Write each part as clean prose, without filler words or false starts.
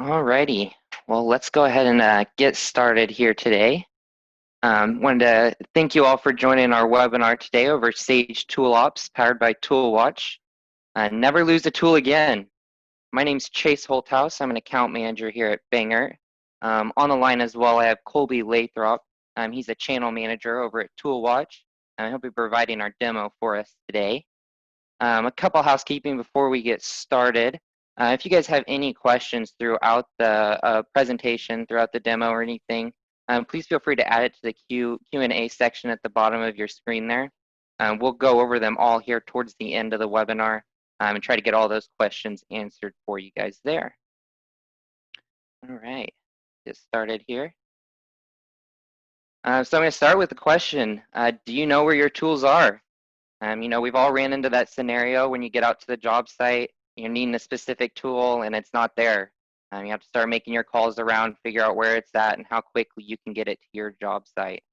Alrighty, well, let's go ahead and get started here today. Wanted to thank you all for joining our webinar today over Sage Tool Ops powered by ToolWatch. Never lose a tool again. My name's Chase Holthouse. I'm an account manager here at Banger. On the line as well, I have Colby Lathrop. He's a channel manager over at ToolWatch. He'll be providing our demo for us today. A couple housekeeping before we get started. If you guys have any questions throughout the presentation, throughout the demo or anything, please feel free to add it to the Q&A section at the bottom of your screen there. We'll go over them all here towards the end of the webinar and try to get all those questions answered for you guys there. All right, get started here. So I'm going to start with the question, do you know where your tools are? We've all ran into that scenario when you get out to the job site, you're needing a specific tool and it's not there. You have to start making your calls around, figure out where it's at and how quickly you can get it to your job site.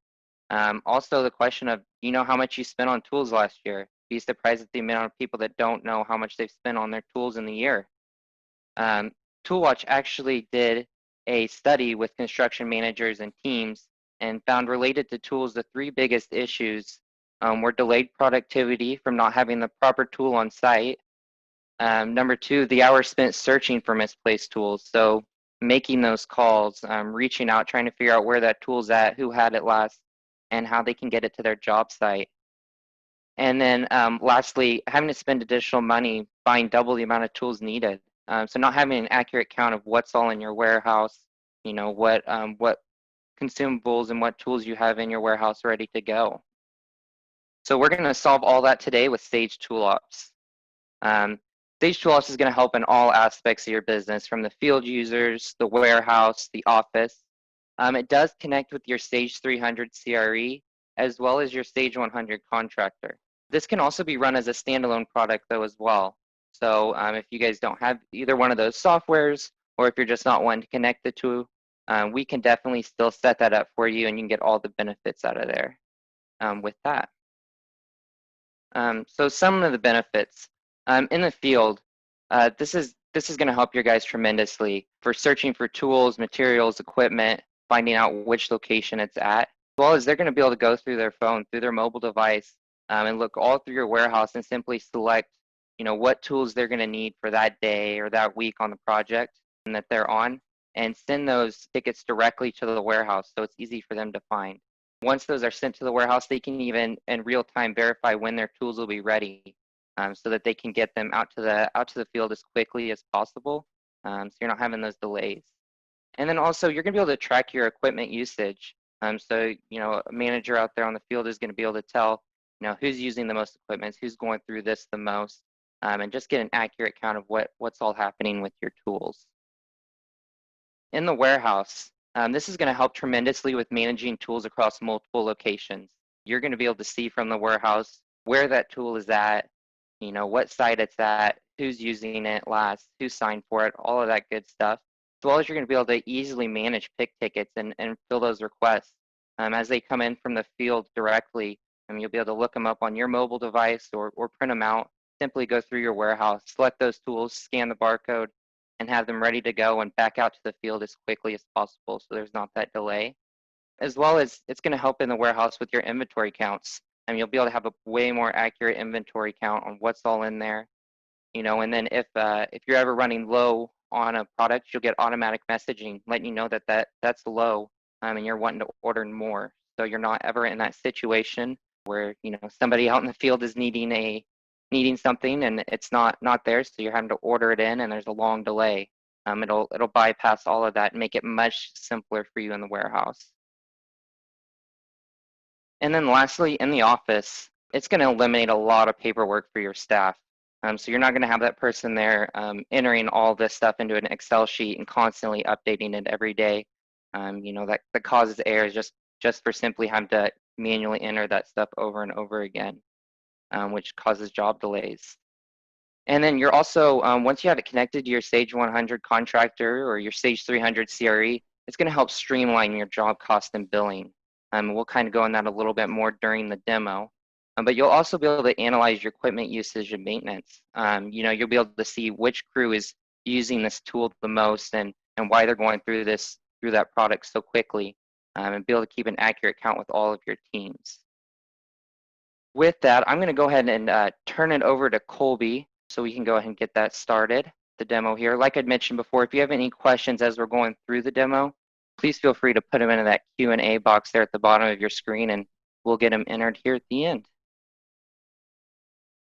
Also the question of, do you know how much you spent on tools last year? Be surprised at the amount of people that don't know how much they've spent on their tools in the year. ToolWatch actually did a study with construction managers and teams and found related to tools, the three biggest issues were delayed productivity from not having the proper tool on site. Number two, the hours spent searching for misplaced tools. So making those calls, reaching out, trying to figure out where that tool's at, who had it last, and how they can get it to their job site. And then lastly, having to spend additional money buying double the amount of tools needed. So not having an accurate count of what's all in your warehouse, what consumables and what tools you have in your warehouse ready to go. So we're going to solve all that today with Sage Tool Ops. Sage Tool Ops is going to help in all aspects of your business, from the field users, the warehouse, the office. It does connect with your Sage 300 CRE, as well as your Sage 100 contractor. This can also be run as a standalone product though as well. So if you guys don't have either one of those softwares, or if you're just not wanting to connect the two, we can definitely still set that up for you and you can get all the benefits out of there with that. So some of the benefits in the field, this is going to help your guys tremendously for searching for tools, materials, equipment, finding out which location it's at, as well as they're going to be able to go through their phone, through their mobile device, and look all through your warehouse and simply select, what tools they're going to need for that day or that week on the project and that they're on, and send those tickets directly to the warehouse so it's easy for them to find. Once those are sent to the warehouse, they can even in real time verify when their tools will be ready, so that they can get them out to the field as quickly as possible, so you're not having those delays. And then also you're going to be able to track your equipment usage. So a manager out there on the field is going to be able to tell who's using the most equipment, who's going through this the most, and just get an accurate count of what's all happening with your tools. In the warehouse, this is going to help tremendously with managing tools across multiple locations. You're going to be able to see from the warehouse where that tool is at, what site it's at, who's using it last, who signed for it, all of that good stuff. As well as you're going to be able to easily manage pick tickets and fill those requests. As they come in from the field directly, you'll be able to look them up on your mobile device or print them out. Simply go through your warehouse, select those tools, scan the barcode, and have them ready to go and back out to the field as quickly as possible so there's not that delay. As well as it's going to help in the warehouse with your inventory counts. And you'll be able to have a way more accurate inventory count on what's all in there. And then if you're ever running low on a product, you'll get automatic messaging letting you know that that's low and you're wanting to order more. So you're not ever in that situation where somebody out in the field is needing something and it's not there, so you're having to order it in and there's a long delay. It'll bypass all of that and make it much simpler for you in the warehouse. And then lastly, in the office, it's going to eliminate a lot of paperwork for your staff. So you're not going to have that person there entering all this stuff into an Excel sheet and constantly updating it every day. That causes errors just for simply having to manually enter that stuff over and over again, which causes job delays. And then you're also, once you have it connected to your Sage 100 contractor or your Sage 300 CRE, it's going to help streamline your job cost and billing. We'll kind of go on that a little bit more during the demo. But you'll also be able to analyze your equipment usage and maintenance. You'll be able to see which crew is using this tool the most and and why they're going through that product so quickly, and be able to keep an accurate count with all of your teams. With that, I'm going to go ahead and turn it over to Colby so we can go ahead and get that started, the demo here. Like I'd mentioned before, if you have any questions as we're going through the demo, please feel free to put them into that Q&A box there at the bottom of your screen, and we'll get them entered here at the end.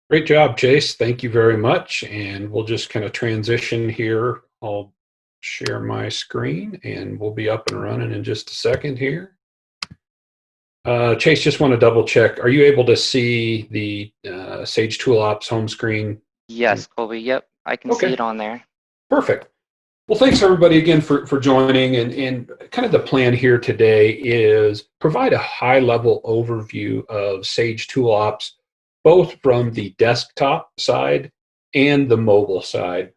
Great job, Chase. Thank you very much. And we'll just kind of transition here. I'll share my screen and we'll be up and running in just a second here. Chase, just want to double check. Are you able to see the Sage ToolOps home screen? Yes, Colby. Yep, I can see it on there. Perfect. Well, thanks everybody again for joining. And kind of the plan here today is provide a high-level overview of Sage ToolOps, both from the desktop side and the mobile side.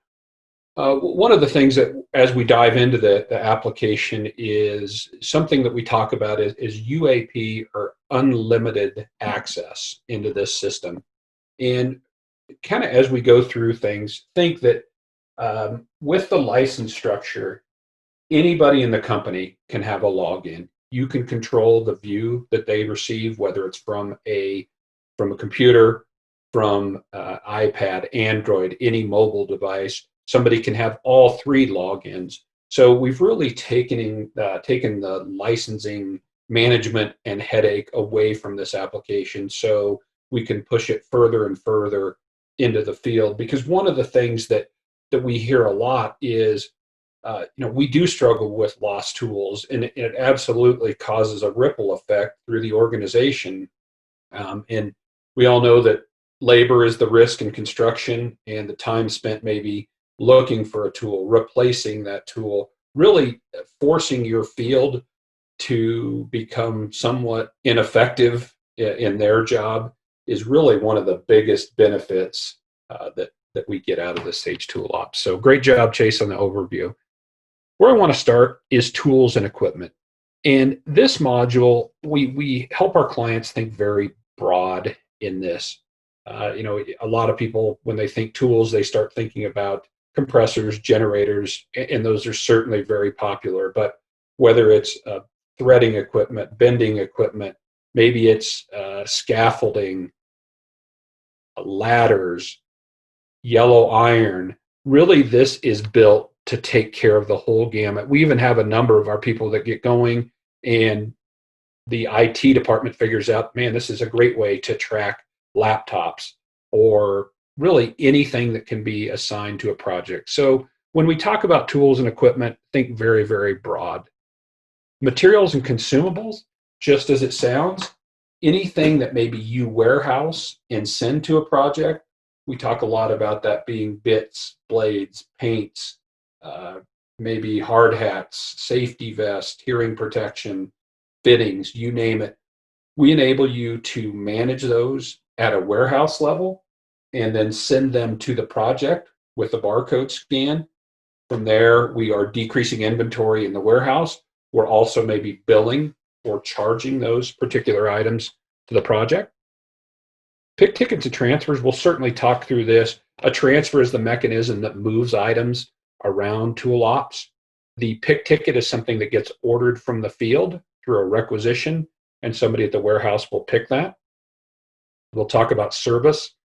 One of the things that, as we dive into the application, is something that we talk about is UAP, or unlimited access into this system. And kind of as we go through things, think that with the license structure, anybody in the company can have a login. You can control the view that they receive, whether it's from a computer, from iPad, Android, any mobile device. Somebody can have all three logins. So we've really taken the licensing management and headache away from this application, so we can push it further and further into the field. Because one of the things that we hear a lot is, we do struggle with lost tools, and it absolutely causes a ripple effect through the organization. And we all know that labor is the risk in construction, and the time spent maybe looking for a tool, replacing that tool, really forcing your field to become somewhat ineffective in their job is really one of the biggest benefits that we get out of the Sage ToolOps. So great job, Chase, on the overview. Where I want to start is tools and equipment. And this module, we help our clients think very broad in this. A lot of people, when they think tools, they start thinking about compressors, generators, and those are certainly very popular. But whether it's threading equipment, bending equipment, maybe it's scaffolding, ladders, yellow iron, really this is built to take care of the whole gamut. We even have a number of our people that get going, and the IT department figures out, man, this is a great way to track laptops or really anything that can be assigned to a project. So when we talk about tools and equipment, think very, very broad. Materials and consumables, just as it sounds, anything that maybe you warehouse and send to a project. We talk a lot about that being bits, blades, paints, maybe hard hats, safety vest, hearing protection, fittings, you name it. We enable you to manage those at a warehouse level and then send them to the project with a barcode scan. From there, we are decreasing inventory in the warehouse. We're also maybe billing or charging those particular items to the project. Pick tickets and transfers, we'll certainly talk through this. A transfer is the mechanism that moves items around ToolOps. The pick ticket is something that gets ordered from the field through a requisition, and somebody at the warehouse will pick that. We'll talk about service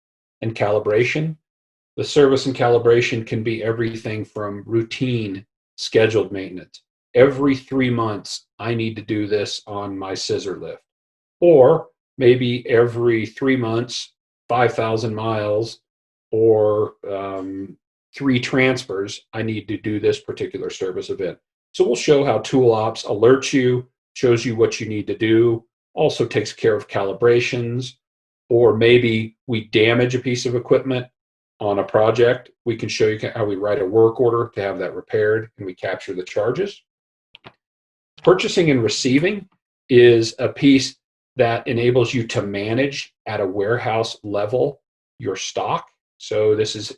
and calibration. The service and calibration can be everything from routine, scheduled maintenance. Every 3 months, I need to do this on my scissor lift. Or maybe every 3 months, 5,000 miles, or 3 transfers, I need to do this particular service event. So we'll show how ToolOps alerts you, shows you what you need to do, also takes care of calibrations, or maybe we damage a piece of equipment on a project. We can show you how we write a work order to have that repaired, and we capture the charges. Purchasing and receiving is a piece that enables you to manage at a warehouse level your stock. So this is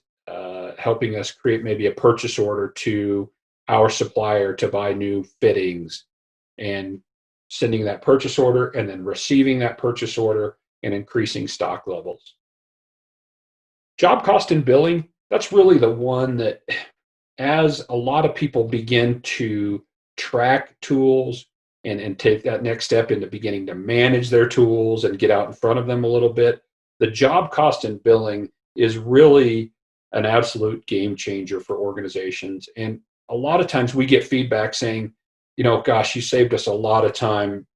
helping us create maybe a purchase order to our supplier to buy new fittings, and sending that purchase order and then receiving that purchase order and increasing stock levels. Job cost and billing, that's really the one that as a lot of people begin to track tools and take that next step into beginning to manage their tools and get out in front of them a little bit, the job cost and billing is really an absolute game changer for organizations. And a lot of times we get feedback saying, gosh, you saved us a lot of time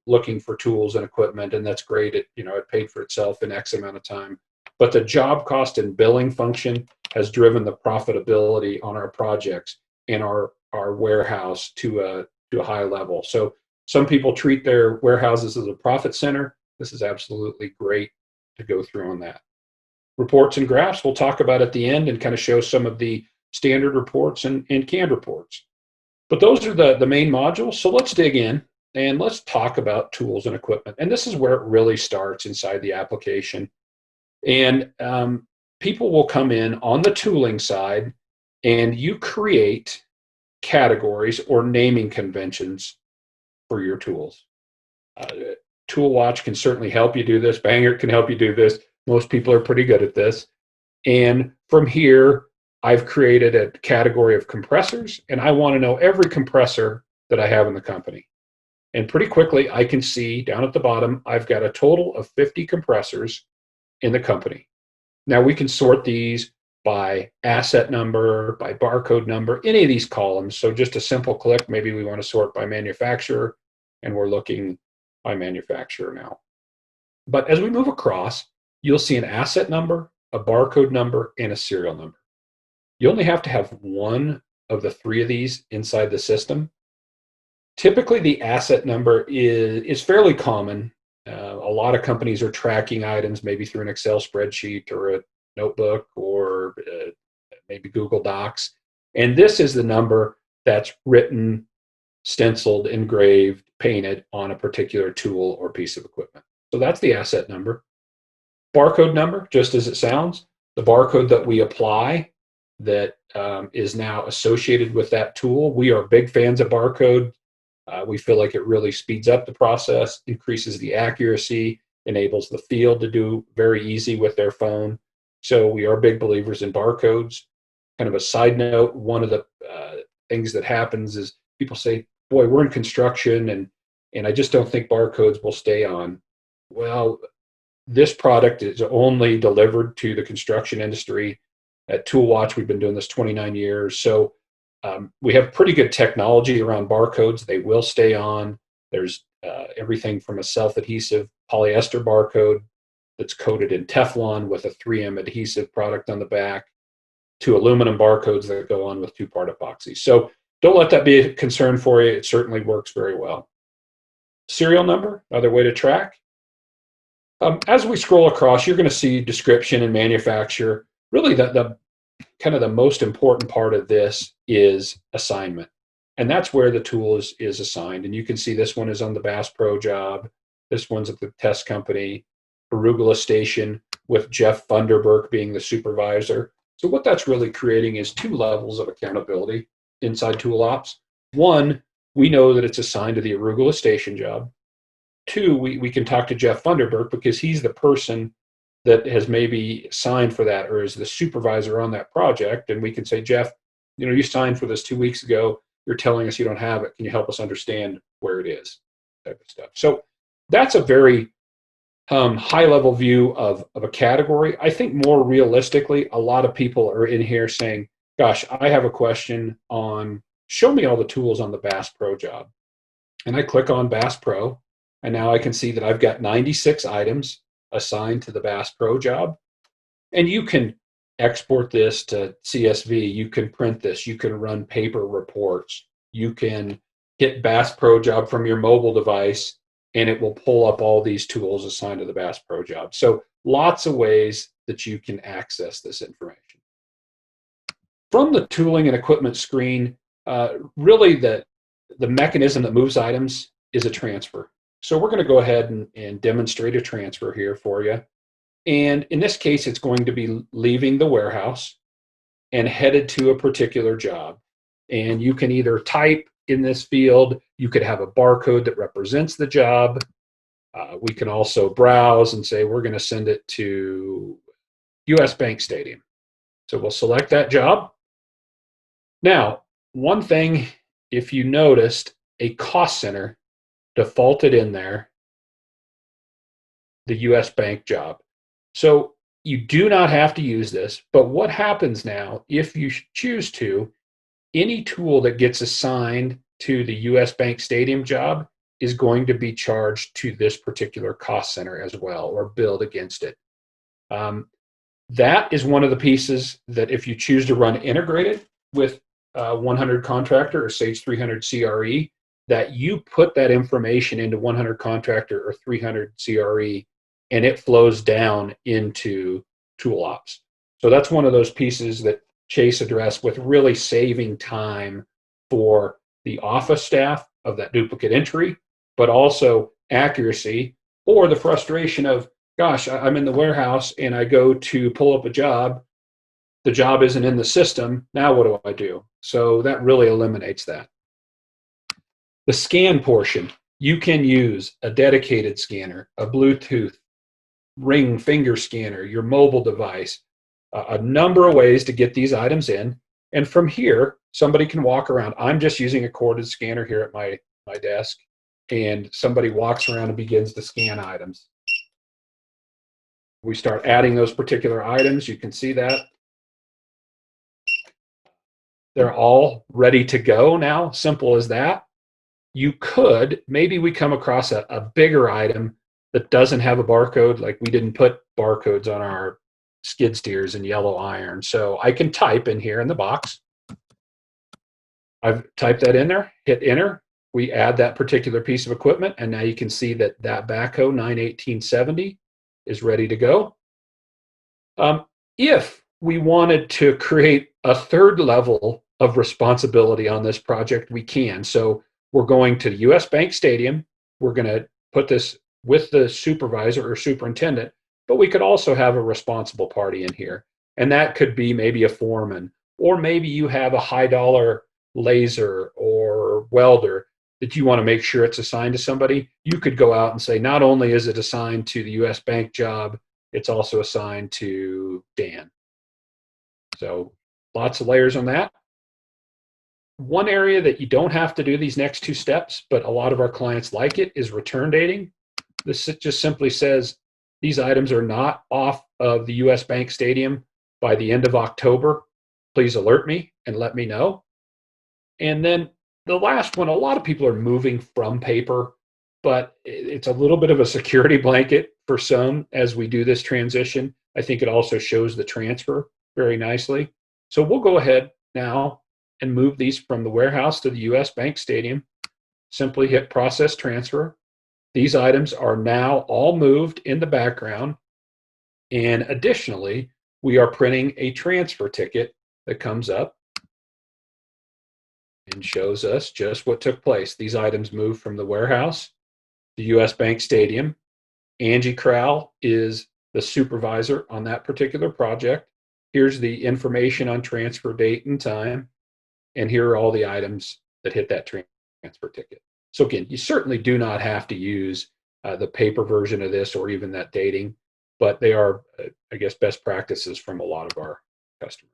looking for tools and equipment, and that's great. It paid for itself in X amount of time. But the job cost and billing function has driven the profitability on our projects and our warehouse to a high level. So some people treat their warehouses as a profit center. This is absolutely great to go through on that. Reports and graphs we'll talk about at the end and kind of show some of the standard reports and canned reports. But those are the main modules. So let's dig in and let's talk about tools and equipment. And this is where it really starts inside the application. And people will come in on the tooling side, and you create categories or naming conventions for your tools. ToolWatch can certainly help you do this. Bangert can help you do this. Most people are pretty good at this. And from here, I've created a category of compressors, and I want to know every compressor that I have in the company. And pretty quickly, I can see down at the bottom, I've got a total of 50 compressors in the company. Now we can sort these by asset number, by barcode number, any of these columns. So just a simple click, maybe we want to sort by manufacturer, and we're looking by manufacturer now. But as we move across, you'll see an asset number, a barcode number, and a serial number. You only have to have one of the three of these inside the system. Typically, the asset number is fairly common. A lot of companies are tracking items maybe through an Excel spreadsheet or a notebook or maybe Google Docs. And this is the number that's written, stenciled, engraved, painted on a particular tool or piece of equipment. So that's the asset number. Barcode number, just as it sounds, the barcode that we apply that is now associated with that tool. We are big fans of barcode. We feel like it really speeds up the process, increases the accuracy, enables the field to do very easy with their phone. So we are big believers in barcodes. Kind of a side note, one of the things that happens is people say, boy, we're in construction and I just don't think barcodes will stay on. Well, this product is only delivered to the construction industry. At ToolWatch, we've been doing this 29 years. So we have pretty good technology around barcodes. They will stay on. There's everything from a self-adhesive polyester barcode that's coated in Teflon with a 3M adhesive product on the back to aluminum barcodes that go on with two-part epoxy. So don't let that be a concern for you. It certainly works very well. Serial number, another way to track. As we scroll across, you're going to see description and manufacturer. Really, the kind of the most important part of this is assignment. And that's where the tool is assigned. And you can see this one is on the Bass Pro job. This one's at the test company, Arugula Station, with Jeff Funderburk being the supervisor. So what that's really creating is two levels of accountability inside ToolOps. One, we know that it's assigned to the Arugula Station job. Two, we can talk to Jeff Funderburk because he's the person that has maybe signed for that or is the supervisor on that project. And we can say, Jeff, you signed for this 2 weeks ago. You're telling us you don't have it. Can you help us understand where it is? Type of stuff. So that's a very high level view of a category. I think more realistically, a lot of people are in here saying, gosh, I have a question on, show me all the tools on the Bass Pro job. And I click on Bass Pro, and now I can see that I've got 96 items assigned to the Bass Pro job. And you can export this to CSV. You can print this. You can run paper reports. You can hit Bass Pro job from your mobile device, and it will pull up all these tools assigned to the Bass Pro job. So lots of ways that you can access this information. From the tooling and equipment screen, really the mechanism that moves items is a transfer. So we're going to go ahead and demonstrate a transfer here for you. And in this case, it's going to be leaving the warehouse and headed to a particular job. And you can either type in this field, you could have a barcode that represents the job. We can also browse and say, we're going to send it to US Bank Stadium. So we'll select that job. Now, one thing, if you noticed, a cost center defaulted in there, the US Bank job. So you do not have to use this, but what happens now, if you choose to, any tool that gets assigned to the US Bank Stadium job is going to be charged to this particular cost center as well, or billed against it. That is one of the pieces that if you choose to run integrated with 100 Contractor or Sage 300 CRE, that you put that information into 100 Contractor or 300 CRE, and it flows down into ToolOps. So that's one of those pieces that Chase addressed with really saving time for the office staff of that duplicate entry, but also accuracy or the frustration of, gosh, I'm in the warehouse and I go to pull up a job. The job isn't in the system. Now what do I do? So that really eliminates that. The scan portion, you can use a dedicated scanner, a Bluetooth, ring finger scanner, your mobile device, a number of ways to get these items in. And from here, somebody can walk around. I'm just using a corded scanner here at my desk, and somebody walks around and begins to scan items. We start adding those particular items. You can see that. They're all ready to go now, simple as that. You could, maybe we come across a bigger item that doesn't have a barcode, like we didn't put barcodes on our skid steers and yellow iron. So I can type in here in the box. I've typed that in there, hit enter. We add that particular piece of equipment, and now you can see that backhoe 91870 is ready to go. If we wanted to create a third level of responsibility on this project, we can. So we're going to the US Bank Stadium. We're going to put this with the supervisor or superintendent, but we could also have a responsible party in here. And that could be maybe a foreman, or maybe you have a high dollar laser or welder that you want to make sure it's assigned to somebody. You could go out and say, not only is it assigned to the US Bank job, it's also assigned to Dan. So lots of layers on that. One area that you don't have to do these next two steps, but a lot of our clients like it, is return dating. This just simply says these items are not off of the US Bank Stadium by the end of October. Please alert me and let me know. And then the last one, a lot of people are moving from paper, but it's a little bit of a security blanket for some as we do this transition. I think it also shows the transfer very nicely. So we'll go ahead now and move these from the warehouse to the US Bank Stadium. Simply hit process transfer. These items are now all moved in the background. And additionally, we are printing a transfer ticket that comes up and shows us just what took place. These items moved from the warehouse, the US Bank Stadium. Angie Crowell is the supervisor on that particular project. Here's the information on transfer date and time. And here are all the items that hit that transfer ticket. So again, you certainly do not have to use the paper version of this or even that dating, but they are, I guess, best practices from a lot of our customers.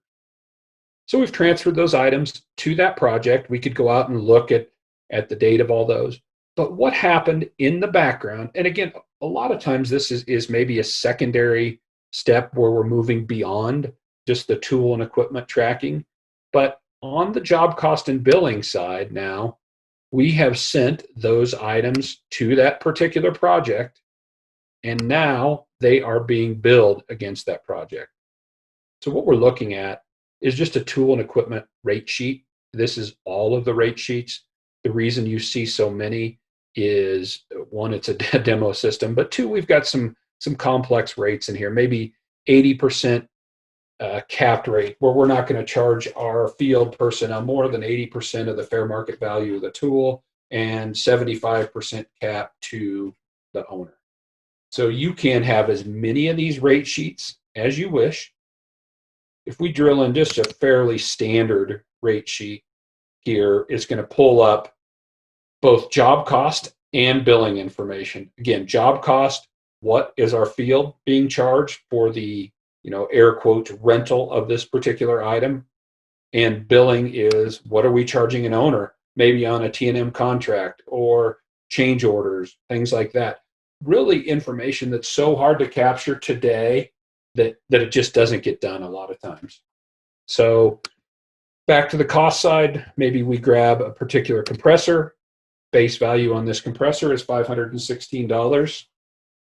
So we've transferred those items to that project. We could go out and look at the date of all those. But what happened in the background, and again, a lot of times this is maybe a secondary step where we're moving beyond just the tool and equipment tracking. But on the job cost and billing side now, we have sent those items to that particular project, and now they are being billed against that project. So what we're looking at is just a tool and equipment rate sheet. This is all of the rate sheets. The reason you see so many is, one, it's a demo system, but two, we've got some complex rates in here, maybe 80% capped rate, where we're not going to charge our field personnel more than 80% of the fair market value of the tool, and 75% cap to the owner. So you can have as many of these rate sheets as you wish. If we drill in just a fairly standard rate sheet here, it's going to pull up both job cost and billing information. Again, job cost, what is our field being charged for the, air quotes, rental of this particular item? And billing is, what are we charging an owner, maybe on a T&M contract or change orders, things like that. Really information that's so hard to capture today that it just doesn't get done a lot of times. So back to the cost side, maybe we grab a particular compressor. Base value on this compressor is $516.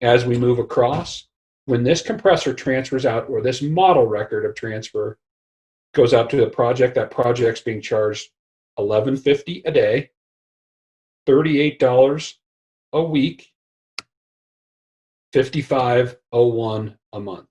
As we move across, when this compressor transfers out, or this model record of transfer goes out to the project, that project's being charged $11.50 a day, $38 a week, $55.01 a month.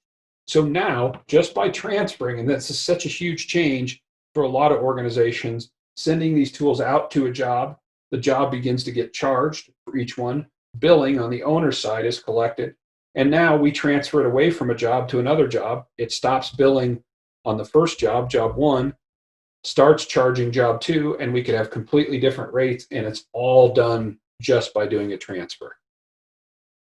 So now, just by transferring, and this is such a huge change for a lot of organizations, sending these tools out to a job, the job begins to get charged for each one. Billing on the owner's side is collected. And now we transfer it away from a job to another job. It stops billing on the first job, job one, starts charging job two, and we could have completely different rates, and it's all done just by doing a transfer.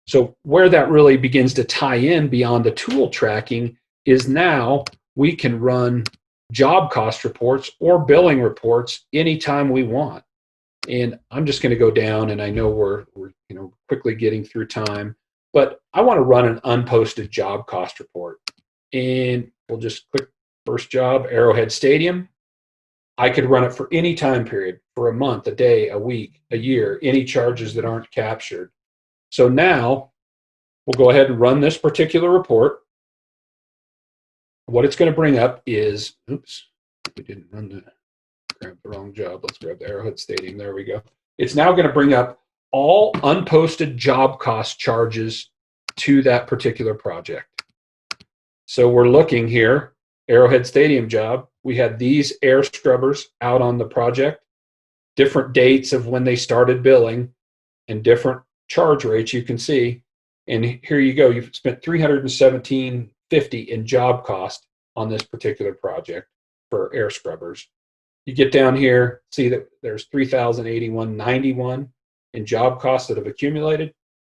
So where that really begins to tie in beyond the tool tracking is now we can run job cost reports or billing reports anytime we want. And I'm just going to go down, and I know we're quickly getting through time, but I want to run an unposted job cost report. And we'll just click first job, Arrowhead Stadium. I could run it for any time period, for a month, a day, a week, a year, any charges that aren't captured. So now we'll go ahead and run this particular report. What it's going to bring up is, oops, we didn't grab the wrong job. Let's grab the Arrowhead Stadium. There we go. It's now going to bring up all unposted job cost charges to that particular project. So we're looking here, Arrowhead Stadium job. We had these air scrubbers out on the project, different dates of when they started billing, and different charge rates you can see. And here you go. You've spent $317.50 in job cost on this particular project for air scrubbers. You get down here, see that there's $3,081.91 in job costs that have accumulated.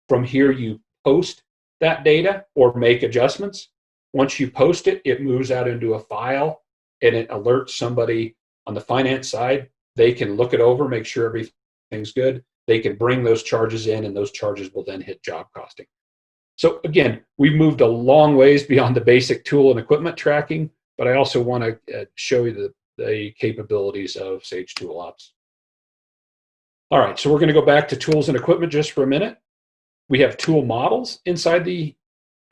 From here, you post that data or make adjustments. Once you post it, it moves out into a file, and it alerts somebody on the finance side. They can look it over, make sure everything's good. They can bring those charges in, and those charges will then hit job costing. So again, we've moved a long ways beyond the basic tool and equipment tracking, but I also want to show you the capabilities of Sage ToolOps. All right, so we're going to go back to tools and equipment just for a minute. We have tool models inside the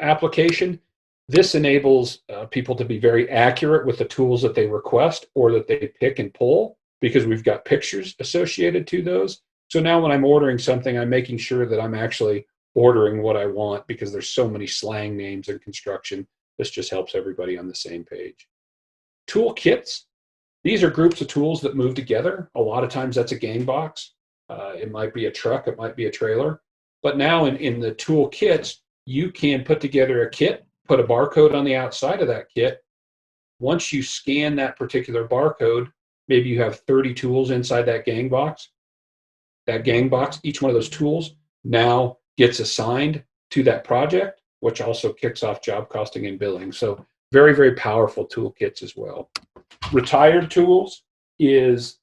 application. This enables people to be very accurate with the tools that they request or that they pick and pull, because we've got pictures associated to those. So now when I'm ordering something, I'm making sure that I'm actually ordering what I want, because there's so many slang names in construction. This just helps everybody on the same page. Tool kits. These are groups of tools that move together. A lot of times that's a gang box. It might be a truck, it might be a trailer. But now in the tool kits, you can put together a kit, put a barcode on the outside of that kit. Once you scan that particular barcode, maybe you have 30 tools inside that gang box. That gang box, each one of those tools now gets assigned to that project, which also kicks off job costing and billing. So very, very powerful toolkits as well. Retired tools is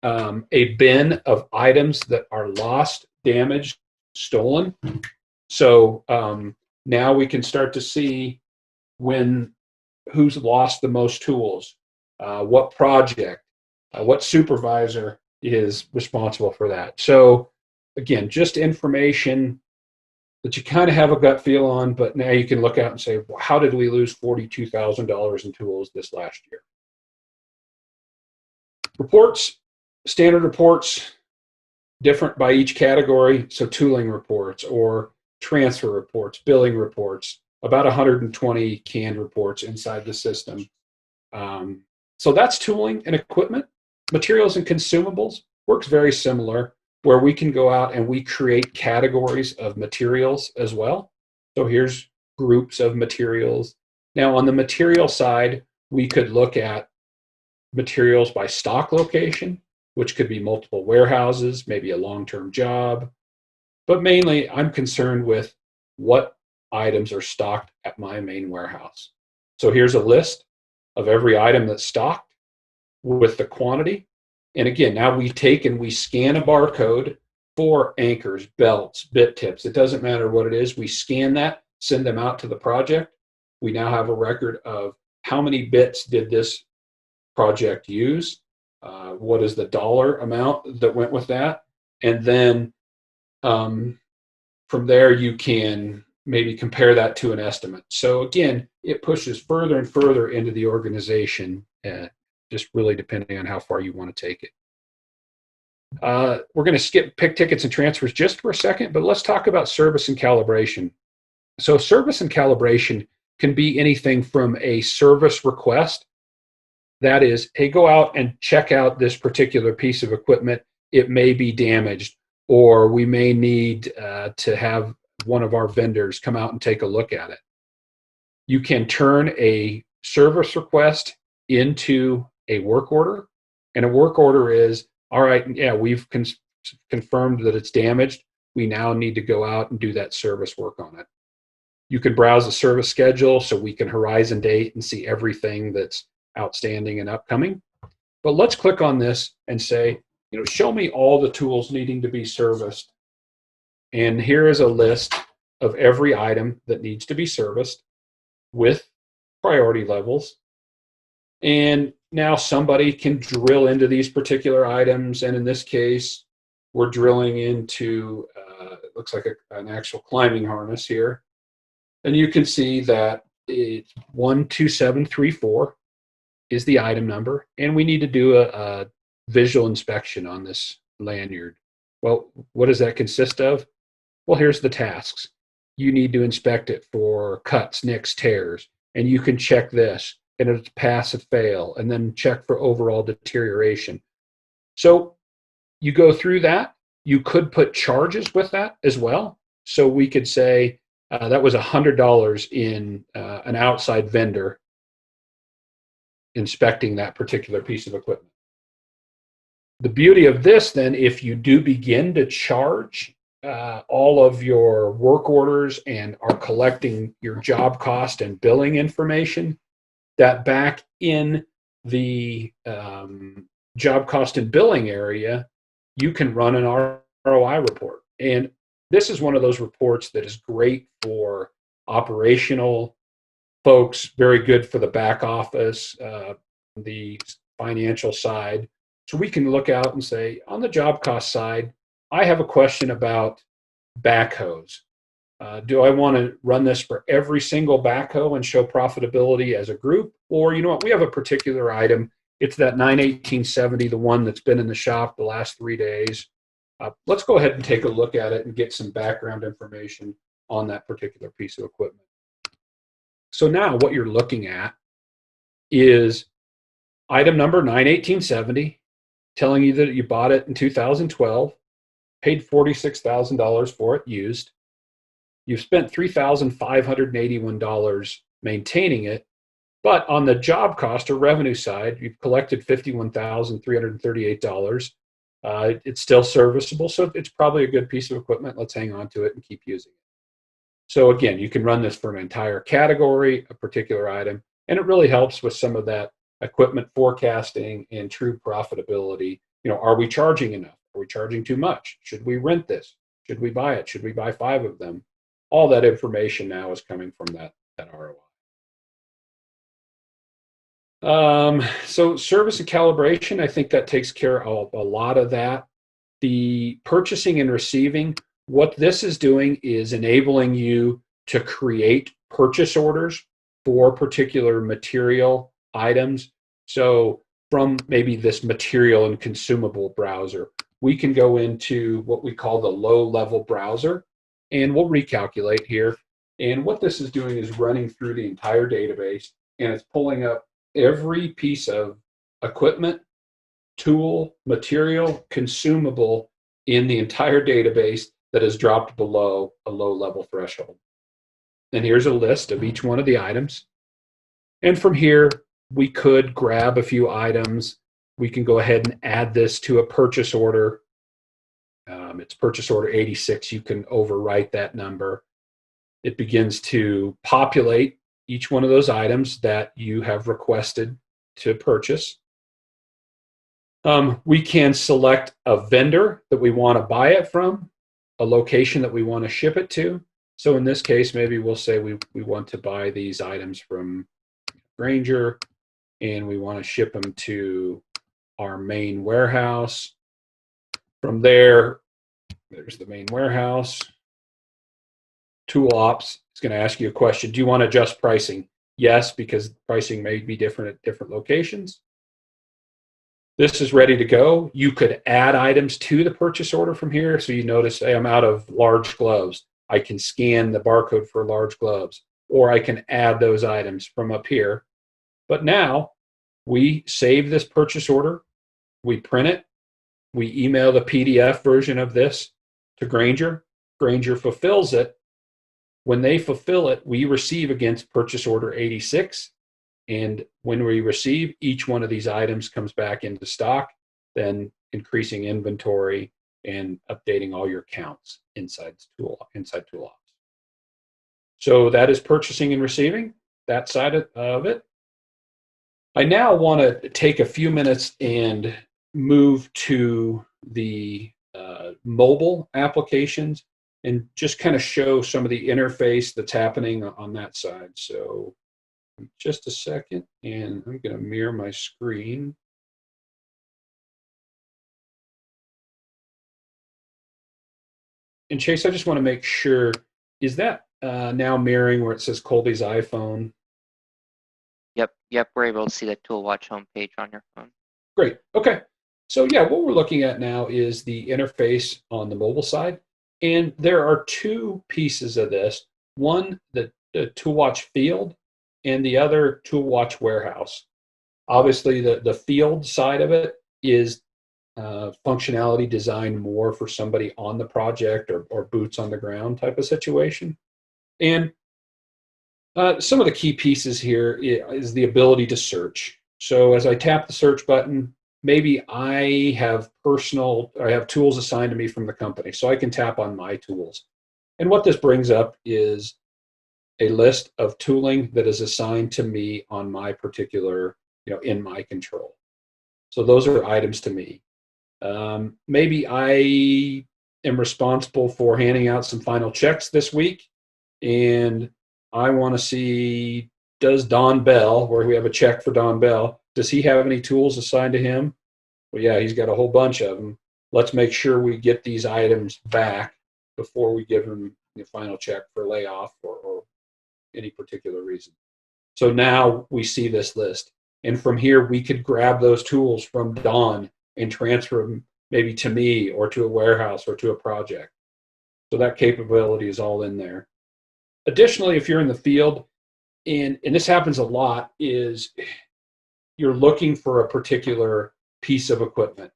a bin of items that are lost, damaged, stolen. So now we can start to see who's lost the most tools, what project, what supervisor is responsible for that. So again, just information that you kind of have a gut feel on, but now you can look out and say, well, how did we lose $42,000 in tools this last year? Reports, standard reports, different by each category. So tooling reports or transfer reports, billing reports, about 120 canned reports inside the system. So that's tooling and equipment. Materials and consumables works very similar, where we can go out and we create categories of materials as well. So here's groups of materials. Now on the material side, we could look at materials by stock location, which could be multiple warehouses, maybe a long-term job. But mainly I'm concerned with what items are stocked at my main warehouse. So here's a list of every item that's stocked. with the quantity. And again, now we take and we scan a barcode for anchors, belts, bit tips. It doesn't matter what it is. We scan that, send them out to the project. We now have a record of how many bits did this project use, what is the dollar amount that went with that, and then from there you can maybe compare that to an estimate. So again, it pushes further and further into the organization, just really depending on how far you want to take it. We're going to skip pick tickets and transfers just for a second, but let's talk about service and calibration. So service and calibration can be anything from a service request. That is, hey, go out and check out this particular piece of equipment. It may be damaged, or we may need to have one of our vendors come out and take a look at it. You can turn a service request into a work order, and a work order is, all right, yeah, we've confirmed that it's damaged. We now need to go out and do that service work on it. You can browse the service schedule so we can horizon date and see everything that's outstanding and upcoming. But let's click on this and say, show me all the tools needing to be serviced. And here is a list of every item that needs to be serviced with priority levels. And now somebody can drill into these particular items. And in this case, we're drilling into, it looks like an actual climbing harness here. And you can see that it's 12734 is the item number. And we need to do a visual inspection on this lanyard. Well, what does that consist of? Well, here's the tasks. You need to inspect it for cuts, nicks, tears, and you can check this, and it's pass or fail, and then check for overall deterioration. So you go through that. You could put charges with that as well. So we could say that was $100 in an outside vendor inspecting that particular piece of equipment. The beauty of this, then, if you do begin to charge all of your work orders and are collecting your job cost and billing information, that back in the job cost and billing area, you can run an ROI report. And this is one of those reports that is great for operational folks, very good for the back office, the financial side. So we can look out and say, on the job cost side, I have a question about backhoes. Do I want to run this for every single backhoe and show profitability as a group? Or, you know what, we have a particular item. It's that 91870, the one that's been in the shop the last 3 days. Let's go ahead and take a look at it and get some background information on that particular piece of equipment. So now what you're looking at is item number 91870, telling you that you bought it in 2012, paid $46,000 for it used. You've spent $3,581 maintaining it, but on the job cost or revenue side, you've collected $51,338. It's still serviceable, so it's probably a good piece of equipment. Let's hang on to it and keep using it. So again, you can run this for an entire category, a particular item, and it really helps with some of that equipment forecasting and true profitability. Are we charging enough? Are we charging too much? Should we rent this? Should we buy it? Should we buy 5 of them? All that information now is coming from that ROI. So service and calibration, I think that takes care of a lot of that. The purchasing and receiving, what this is doing is enabling you to create purchase orders for particular material items. So from maybe this material and consumable browser, we can go into what we call the low-level browser, and we'll recalculate here. And what this is doing is running through the entire database, and it's pulling up every piece of equipment, tool, material, consumable in the entire database that has dropped below a low-level threshold. And here's a list of each one of the items. And from here, we could grab a few items. We can go ahead and add this to a purchase order. It's purchase order 86. You can overwrite that number. It begins to populate each one of those items that you have requested to purchase. We can select a vendor that we want to buy it from, a location that we want to ship it to. So in this case, maybe we'll say we want to buy these items from Grainger, and we want to ship them to our main warehouse. From there, there's the main warehouse. Tool Ops is going to ask you a question. Do you want to adjust pricing? Yes, because pricing may be different at different locations. This is ready to go. You could add items to the purchase order from here. So you notice, hey, I'm out of large gloves. I can scan the barcode for large gloves, or I can add those items from up here. But now we save this purchase order, we print it, we email the PDF version of this to Grainger. Grainger fulfills it. When they fulfill it, we receive against purchase order 86. And when we receive, each one of these items comes back into stock, then increasing inventory and updating all your counts inside ToolOps. So that is purchasing and receiving, that side of it. I now want to take a few minutes and move to the mobile applications and just kind of show some of the interface that's happening on that side. So just a second, and I'm going to mirror my screen. And Chase, I just want to make sure, is that now mirroring where it says Colby's iPhone? Yep, we're able to see the ToolWatch homepage on your phone. Great, okay. So yeah, what we're looking at now is the interface on the mobile side. And there are two pieces of this. One, the ToolWatch Field, and the other ToolWatch Warehouse. Obviously, the field side of it is functionality designed more for somebody on the project or boots on the ground type of situation. And some of the key pieces here is the ability to search. So as I tap the search button, maybe I have tools assigned to me from the company, so I can tap on my tools. And what this brings up is a list of tooling that is assigned to me on my particular, in my control. So those are items to me. Maybe I am responsible for handing out some final checks this week, and I want to see, does Don Bell, where we have a check for Don Bell, does he have any tools assigned to him? Well, yeah, he's got a whole bunch of them. Let's make sure we get these items back before we give him the final check for layoff or any particular reason. So now we see this list. And from here, we could grab those tools from Don and transfer them maybe to me or to a warehouse or to a project. So that capability is all in there. Additionally, if you're in the field, and this happens a lot, is you're looking for a particular piece of equipment.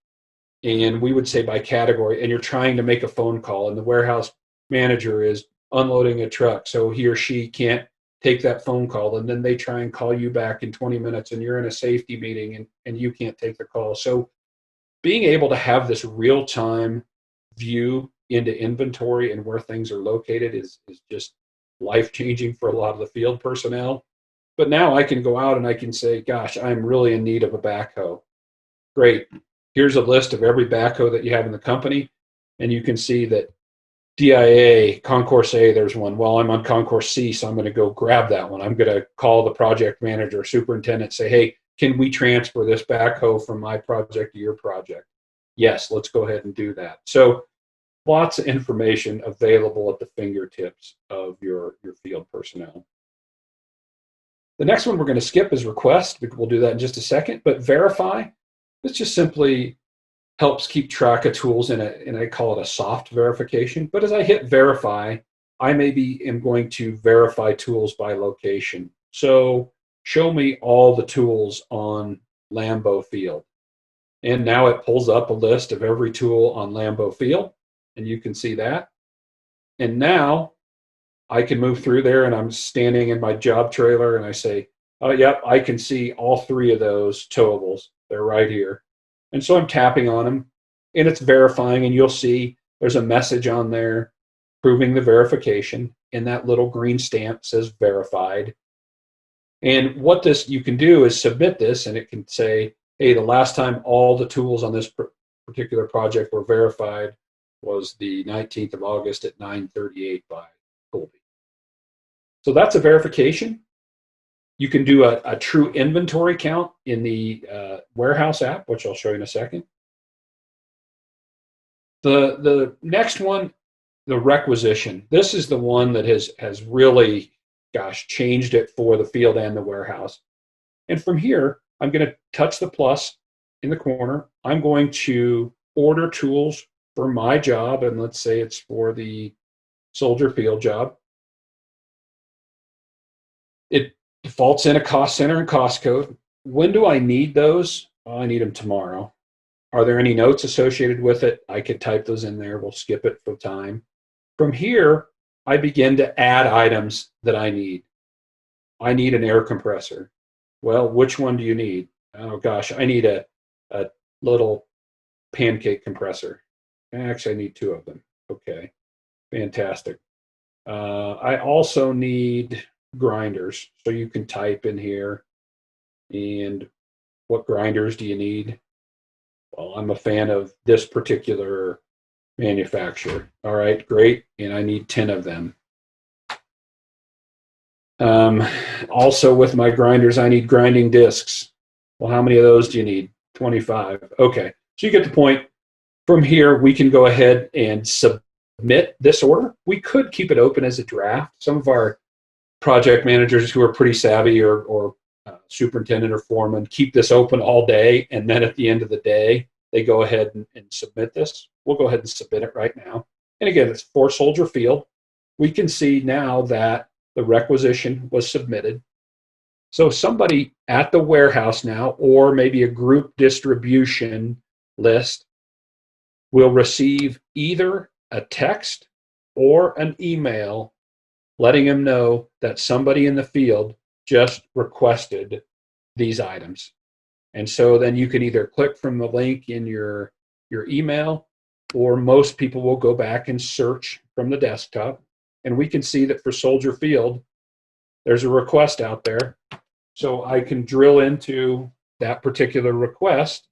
And we would say by category, and you're trying to make a phone call, and the warehouse manager is unloading a truck, so he or she can't take that phone call, and then they try and call you back in 20 minutes, and you're in a safety meeting, and you can't take the call. So being able to have this real-time view into inventory and where things are located is just life-changing for a lot of the field personnel. But now I can go out and I can say, gosh, I'm really in need of a backhoe. Great. Here's a list of every backhoe that you have in the company, and you can see that DIA, Concourse A, there's one. Well, I'm on Concourse C, so I'm going to go grab that one. I'm going to call the project manager or superintendent, say, hey, can we transfer this backhoe from my project to your project? Yes, let's go ahead and do that. So lots of information available at the fingertips of your field personnel. The next one we're going to skip is Request. We'll do that in just a second. But Verify, this just simply helps keep track of tools and I call it a soft verification. But as I hit Verify, I maybe am going to verify tools by location. So show me all the tools on Lambeau Field. And now it pulls up a list of every tool on Lambeau Field, and you can see that. And now I can move through there, and I'm standing in my job trailer, and I say, oh, yep, I can see all three of those towables. They're right here. And so I'm tapping on them, and it's verifying, and you'll see there's a message on there proving the verification, and that little green stamp says verified. And what this you can do is submit this, and it can say, hey, the last time all the tools on this particular project were verified was the 19th of August at 9:38 by Colby. So that's a verification. You can do a true inventory count in the warehouse app, which I'll show you in a second. The next one, the requisition. This is the one that has really, gosh, changed it for the field and the warehouse. And from here, I'm going to touch the plus in the corner. I'm going to order tools for my job, and let's say it's for the Soldier Field job. It defaults in a cost center and cost code. When do I need those? Oh, I need them tomorrow. Are there any notes associated with it? I could type those in there. We'll skip it for time. From here, I begin to add items that I need. I need an air compressor. Well, which one do you need? Oh gosh, I need a little pancake compressor. Actually, I need two of them. Okay, fantastic. I also need grinders. So you can type in here, and what grinders do you need? Well, I'm a fan of this particular manufacturer. All right, great. And I need 10 of them. Also with my grinders, I need grinding discs. Well, how many of those do you need? 25. Okay, so you get the point. From here, we can go ahead and submit this order. We could keep it open as a draft. Some of our project managers who are pretty savvy or superintendent or foreman keep this open all day, and then at the end of the day, they go ahead and submit this. We'll go ahead and submit it right now. And again, it's for Soldier Field. We can see now that the requisition was submitted. So somebody at the warehouse now, or maybe a group distribution list, will receive either a text or an email letting them know that somebody in the field just requested these items. And so then you can either click from the link in your email, or most people will go back and search from the desktop. And we can see that for Soldier Field, there's a request out there. So I can drill into that particular request.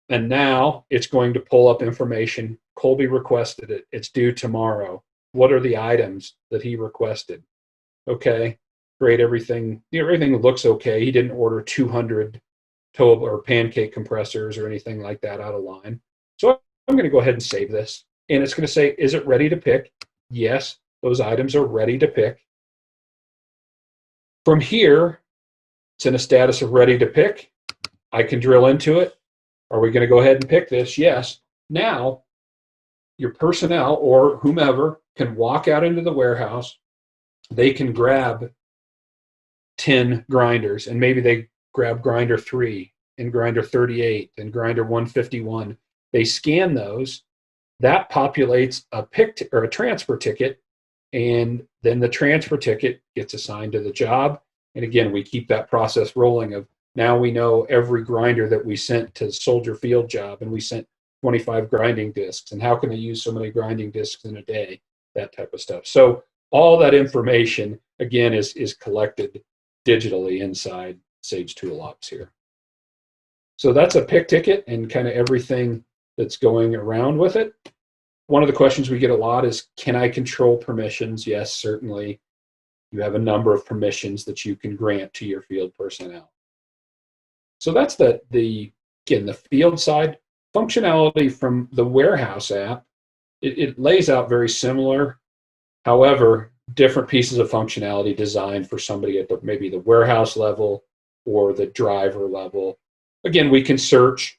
And now it's going to pull up information. Colby requested it. It's due tomorrow. What are the items that he requested? Okay, great. Everything looks okay. He didn't order 200 total or pancake compressors or anything like that out of line. So I'm going to go ahead and save this. And it's going to say, is it ready to pick? Yes, those items are ready to pick. From here, it's in a status of ready to pick. I can drill into it. Are we going to go ahead and pick this? Yes. Now, your personnel or whomever can walk out into the warehouse. They can grab 10 grinders, and maybe they grab grinder 3 and grinder 38 and grinder 151. They scan those. That populates a or a transfer ticket, and then the transfer ticket gets assigned to the job. And again, we keep that process rolling of now we know every grinder that we sent to the Soldier Field job, and we sent 25 grinding discs, and how can they use so many grinding discs in a day, that type of stuff. So all that information, again, is collected digitally inside Sage ToolOps here. So that's a pick ticket and kind of everything that's going around with it. One of the questions we get a lot is, can I control permissions? Yes, certainly. You have a number of permissions that you can grant to your field personnel. So that's the field side. Functionality from the warehouse app, it lays out very similar. However, different pieces of functionality designed for somebody at maybe the warehouse level or the driver level. Again, we can search.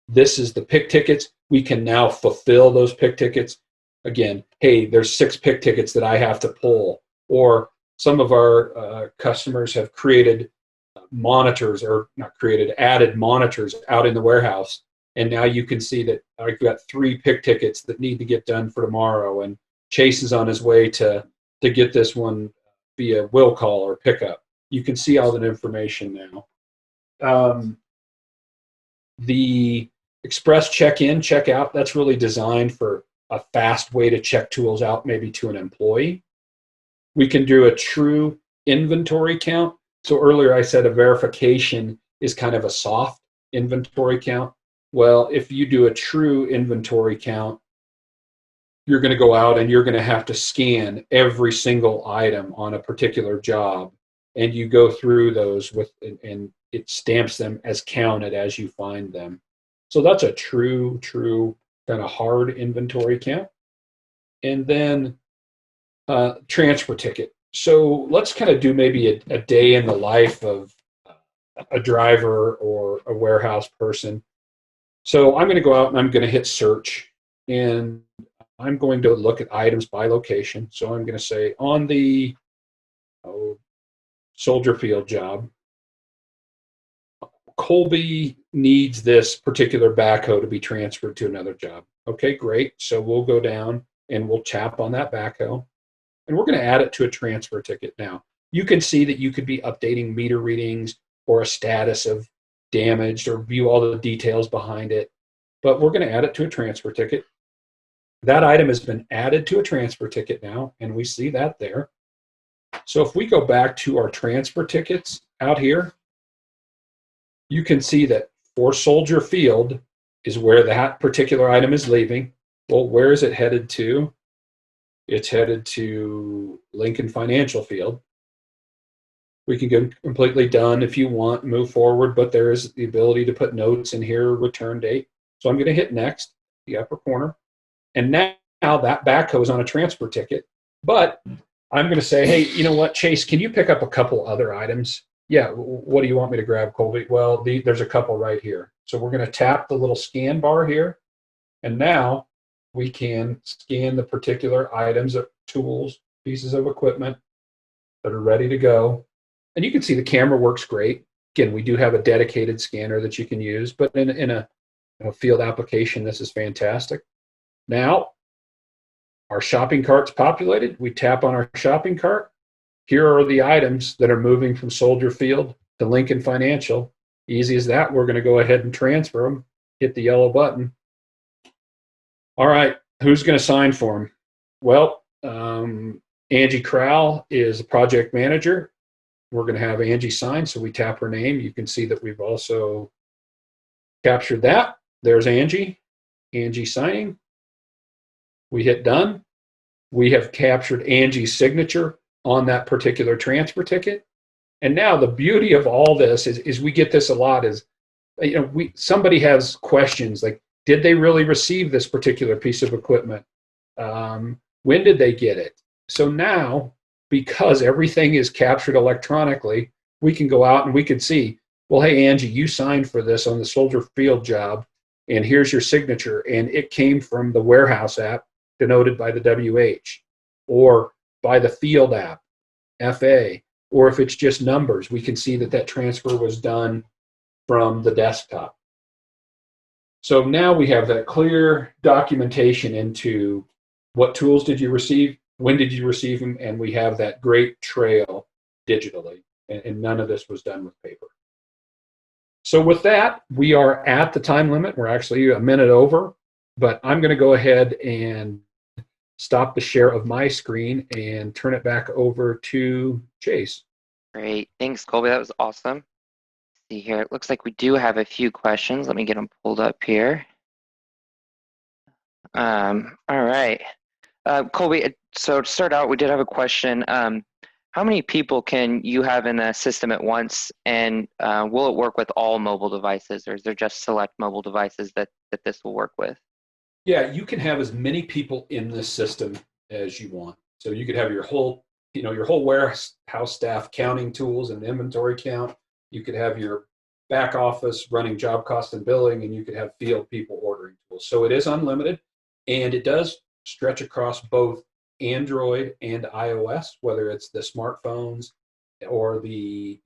This is the pick tickets. We can now fulfill those pick tickets. Again, hey, there's 6 pick tickets that I have to pull. Or some of our customers have created monitors, or not created, added monitors out in the warehouse. And now you can see that I've got 3 pick tickets that need to get done for tomorrow. And Chase is on his way to get this one via will call or pickup. You can see all that information now. The express check-in, check-out, that's really designed for a fast way to check tools out, maybe to an employee. We can do a true inventory count. So earlier I said a verification is kind of a soft inventory count. Well, if you do a true inventory count, you're going to go out and you're going to have to scan every single item on a particular job, and you go through those and it stamps them as counted as you find them. So that's a true kind of hard inventory count. And then transfer ticket. So let's kind of do maybe a day in the life of a driver or a warehouse person. So I'm going to go out and I'm going to hit search, and I'm going to look at items by location. So I'm going to say on the Soldier Field job, Colby needs this particular backhoe to be transferred to another job. Okay, great. So we'll go down and we'll tap on that backhoe, and we're going to add it to a transfer ticket. Now, you can see that you could be updating meter readings or a status of damaged or view all the details behind it, but we're going to add it to a transfer ticket. That item has been added to a transfer ticket now, and we see that there. So if we go back to our transfer tickets out here, you can see that for Soldier Field is where that particular item is leaving. Well, where is it headed to? It's headed to Lincoln Financial Field. We can get completely done if you want, move forward, but there is the ability to put notes in here, return date. So I'm going to hit next, the upper corner. And now that backhoe is on a transfer ticket, but I'm going to say, hey, you know what, Chase, can you pick up a couple other items? Yeah, what do you want me to grab, Colby? Well, there's a couple right here. So we're going to tap the little scan bar here, and now we can scan the particular items, tools, pieces of equipment that are ready to go. And you can see the camera works great. Again, we do have a dedicated scanner that you can use, but in a field application, this is fantastic. Now, our shopping cart's populated. We tap on our shopping cart. Here are the items that are moving from Soldier Field to Lincoln Financial. Easy as that. We're going to go ahead and transfer them. Hit the yellow button. All right, who's going to sign for them? Well, Angie Crowell is a project manager. We're going to have Angie sign, so we tap her name. You can see that we've also captured that. There's Angie signing. We hit done. We have captured Angie's signature on that particular transfer ticket. And now the beauty of all this is we get this a lot is, somebody has questions like, did they really receive this particular piece of equipment? When did they get it? So now, because everything is captured electronically, we can go out and we can see, well, hey, Angie, you signed for this on the Soldier Field job, and here's your signature. And it came from the warehouse app denoted by the WH, or by the field app, FA, or if it's just numbers, we can see that that transfer was done from the desktop. So now we have that clear documentation into what tools did you receive, when did you receive them, and we have that great trail digitally, and none of this was done with paper. So with that, we are at the time limit. We're actually a minute over, but I'm going to go ahead and stop the share of my screen and turn it back over to Chase. Great. Thanks, Colby. That was awesome. See here. It looks like we do have a few questions. Let me get them pulled up here. All right. Colby, so to start out, we did have a question. How many people can you have in a system at once, and will it work with all mobile devices, or is there just select mobile devices that this will work with? Yeah, you can have as many people in this system as you want. So you could have your whole warehouse staff counting tools and inventory count. You could have your back office running job cost and billing, and you could have field people ordering tools. So it is unlimited, and it does stretch across both Android and iOS, whether it's the smartphones or the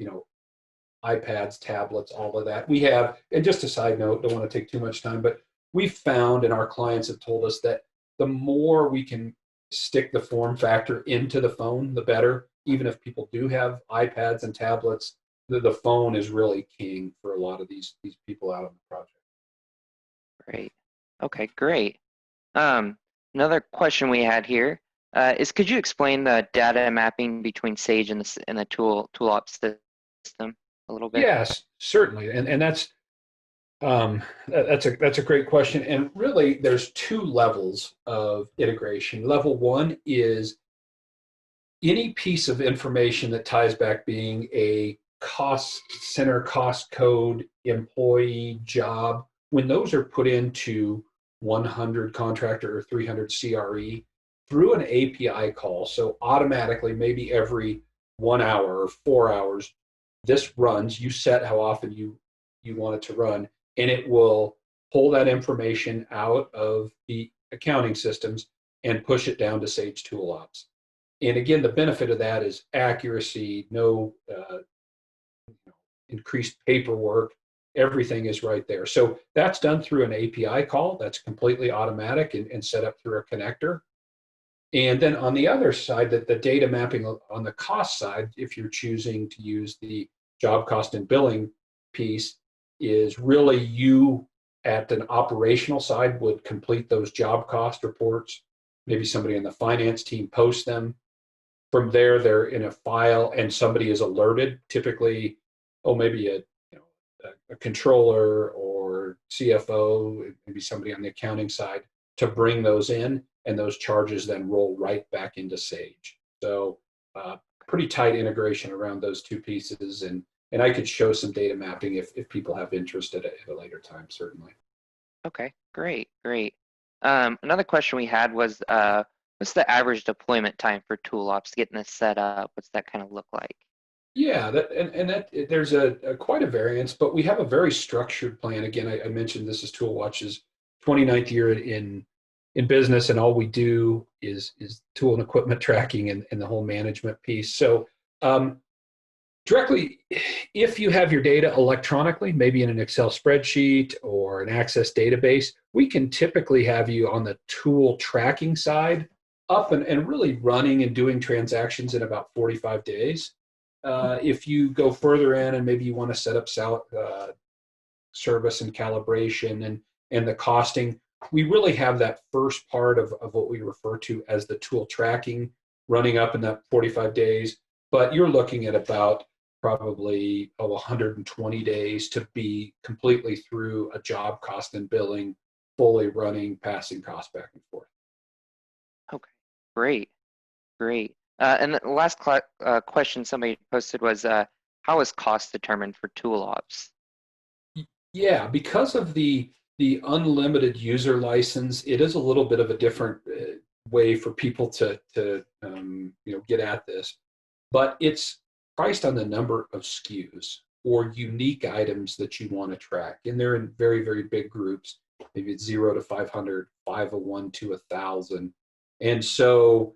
iPads, tablets, all of that. We have, and just a side note, don't want to take too much time, but we've found, and our clients have told us, that the more we can stick the form factor into the phone, the better. Even if people do have iPads and tablets, the phone is really king for a lot of these people out on the project. Great. Okay, great. Another question we had here is, could you explain the data mapping between Sage and the tool ops system? a little bit? Yes, certainly, and that's a great question. And really, there's two levels of integration. Level one is any piece of information that ties back being a cost center, cost code, employee, job. When those are put into 100 contractor or 300 CRE through an API call, so automatically, maybe every 1 hour or 4 hours, this runs. You set how often you want it to run, and it will pull that information out of the accounting systems and push it down to Sage ToolOps. And again, the benefit of that is accuracy, no increased paperwork. Everything is right there. So that's done through an API call. That's completely automatic and set up through a connector. And then on the other side, that the data mapping on the cost side, if you're choosing to use the job cost and billing piece, is really you at an operational side would complete those job cost reports. Maybe somebody in the finance team posts them. From there, they're in a file and somebody is alerted, typically, maybe a controller or CFO, maybe somebody on the accounting side, to bring those in, and those charges then roll right back into Sage. So pretty tight integration around those two pieces, and I could show some data mapping if people have interest at a later time, certainly. Okay, great, great. Another question we had was, what's the average deployment time for ToolOps getting this set up? What's that kind of look like? Yeah, that there's quite a variance, but we have a very structured plan. Again, I mentioned this is ToolWatch's 29th year in business, and all we do is tool and equipment tracking and the whole management piece. So directly, if you have your data electronically, maybe in an Excel spreadsheet or an Access database, we can typically have you on the tool tracking side up and really running and doing transactions in about 45 days. If you go further in and maybe you want to set up service and calibration and the costing, we really have that first part of what we refer to as the tool tracking running up in that 45 days. But you're looking at about probably 120 days to be completely through a job cost and billing, fully running, passing costs back and forth. Okay, great, great. And the last question somebody posted was, how is cost determined for ToolOps? Yeah, because of the unlimited user license, it is a little bit of a different way for people to get at this, but it's priced on the number of SKUs or unique items that you want to track, and they're in very, very big groups. Maybe it's 0 to 500, 501 to 1,000, and so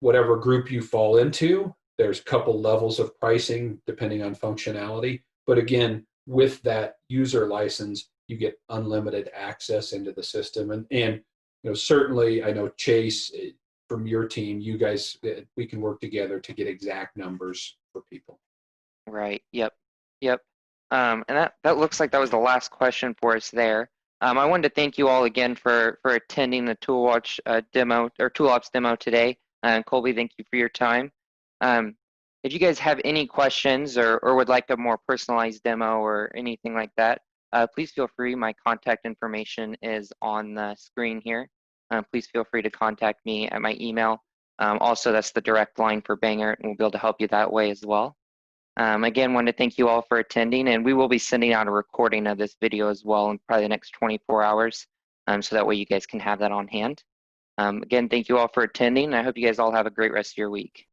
whatever group you fall into, there's a couple levels of pricing depending on functionality. But again, with that user license, you get unlimited access into the system. And certainly, I know Chase, from your team, you guys, we can work together to get exact numbers for people. Right. Yep. Yep. And that looks like that was the last question for us there. I wanted to thank you all again for attending the ToolWatch demo or ToolOps demo today. Colby, thank you for your time. If you guys have any questions or would like a more personalized demo or anything like that, please feel free. My contact information is on the screen here. Please feel free to contact me at my email. Also, that's the direct line for Banger, and we'll be able to help you that way as well. Again, wanted to thank you all for attending, and we will be sending out a recording of this video as well in probably the next 24 hours, so that way you guys can have that on hand. Again, thank you all for attending, and I hope you guys all have a great rest of your week.